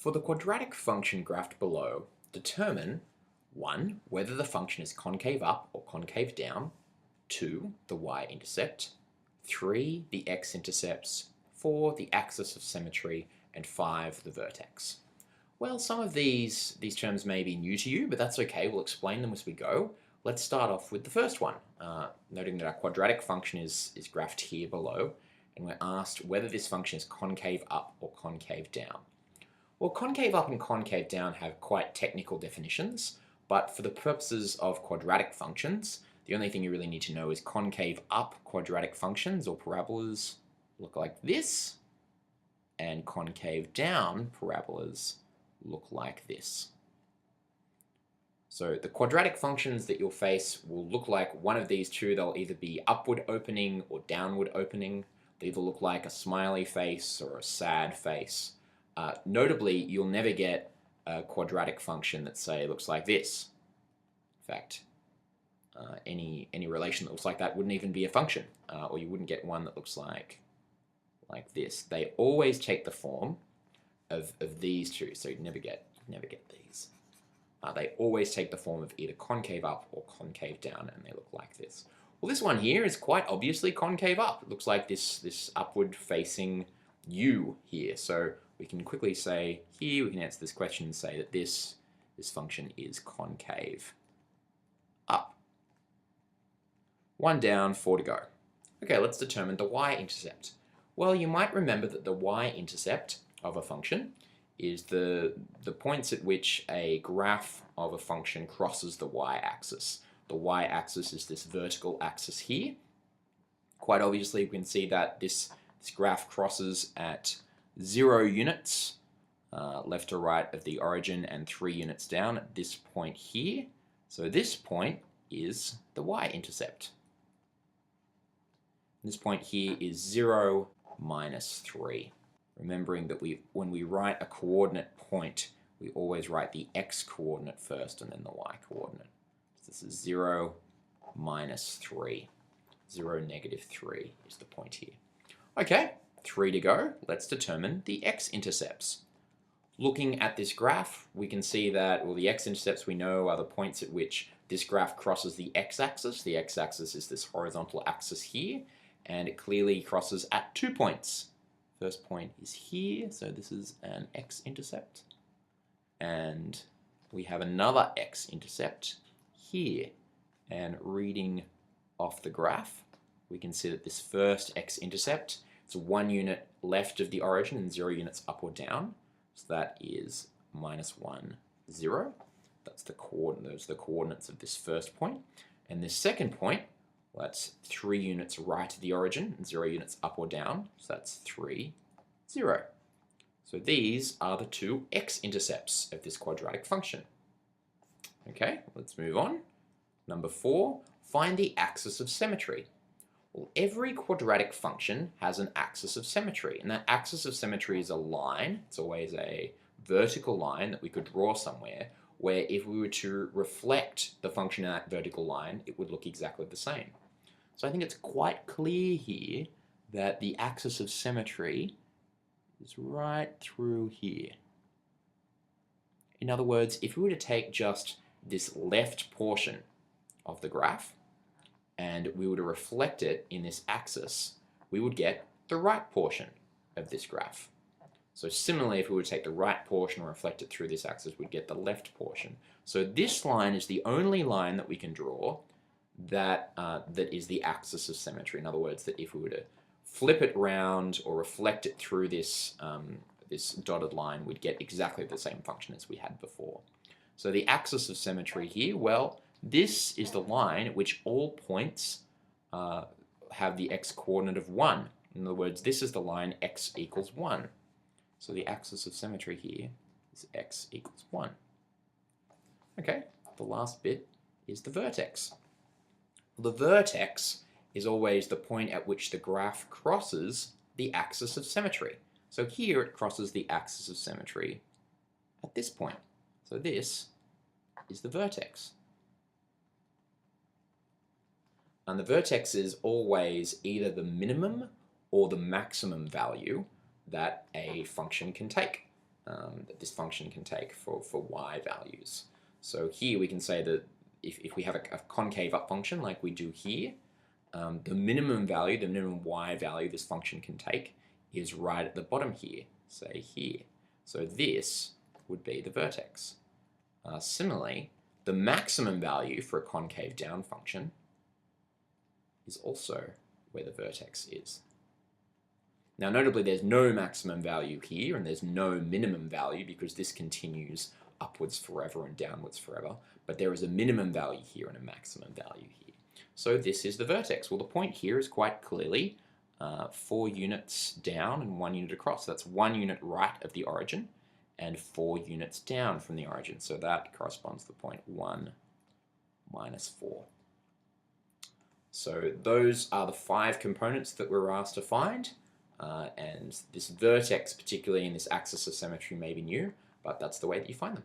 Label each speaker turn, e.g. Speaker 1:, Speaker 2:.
Speaker 1: For the quadratic function graphed below, determine 1. Whether the function is concave up or concave down, 2. The y-intercept, 3. The x-intercepts, 4. The axis of symmetry, and 5. The vertex. Well, some of these terms may be new to you, but that's okay, we'll explain them as we go. Let's start off with the first one, noting that our quadratic function is graphed here below, and we're asked whether this function is concave up or concave down. Well, concave up and concave down have quite technical definitions, but for the purposes of quadratic functions, the only thing you really need to know is concave up quadratic functions or parabolas look like this, and concave down parabolas look like this. So the quadratic functions that you'll face will look like one of these two. They'll either be upward opening or downward opening. They either look like a smiley face or a sad face. Notably, you'll never get a quadratic function that, say, looks like this. In fact, any relation that looks like that wouldn't even be a function, or you wouldn't get one that looks like this. They always take the form of these two, so you never get these. They always take the form of either concave up or concave down, and they look like this. Well, this one here is quite obviously concave up. It looks like this upward facing U here. So we can quickly say here, we can answer this question and say that this function is concave up. 1 down, 4 to go. Okay, let's determine the y-intercept. Well, you might remember that the y-intercept of a function is the points at which a graph of a function crosses the y-axis. The y-axis is this vertical axis here. Quite obviously, we can see that this graph crosses at 0 units left to right of the origin and 3 units down at this point here. So this point is the y-intercept. This point here is 0, minus 3. Remembering that when we write a coordinate point, we always write the x-coordinate first and then the y-coordinate. So this is 0, minus 3. 0, negative 3 is the point here. Okay, 3 to go. Let's determine the x-intercepts. Looking at this graph, we can see that, well, the x-intercepts we know are the points at which this graph crosses the x-axis. The x-axis is this horizontal axis here, and it clearly crosses at 2 points. First point is here, so this is an x-intercept. And we have another x-intercept here. And reading off the graph, we can see that this first x-intercept, it's 1 unit left of the origin and 0 units up or down. So that is minus 1, 0. Those are the coordinates of this first point. And this second point, well, that's 3 units right of the origin and 0 units up or down. So that's 3, 0. So these are the two x-intercepts of this quadratic function. Okay, let's move on. Number 4, find the axis of symmetry. Well, every quadratic function has an axis of symmetry, and that axis of symmetry is a line. It's always a vertical line that we could draw somewhere, where if we were to reflect the function in that vertical line, it would look exactly the same. So I think it's quite clear here that the axis of symmetry is right through here. In other words, if we were to take just this left portion of the graph and we were to reflect it in this axis, we would get the right portion of this graph. So similarly, if we were to take the right portion and reflect it through this axis, we'd get the left portion. So this line is the only line that we can draw that is the axis of symmetry. In other words, that if we were to flip it round or reflect it through this, this dotted line, we'd get exactly the same function as we had before. So the axis of symmetry here, well, this is the line at which all points have the x-coordinate of 1. In other words, this is the line x equals 1. So the axis of symmetry here is x equals 1. Okay, the last bit is the vertex. The vertex is always the point at which the graph crosses the axis of symmetry. So here it crosses the axis of symmetry at this point. So this is the vertex. And the vertex is always either the minimum or the maximum value that a function can take. that this function can take for y values. So here we can say that if we have a concave up function like we do here, the minimum value, the minimum y value this function can take is right at the bottom here, say here. So this would be the vertex. Similarly, the maximum value for a concave down function is also where the vertex is. Now notably there's no maximum value here and there's no minimum value because this continues upwards forever and downwards forever, but there is a minimum value here and a maximum value here. So this is the vertex. Well, the point here is quite clearly 4 units down and 1 unit across. That's 1 unit right of the origin and 4 units down from the origin. So that corresponds to the point 1 minus 4. So those are the 5 components that we're asked to find. And this vertex, particularly in this axis of symmetry, may be new, but that's the way that you find them.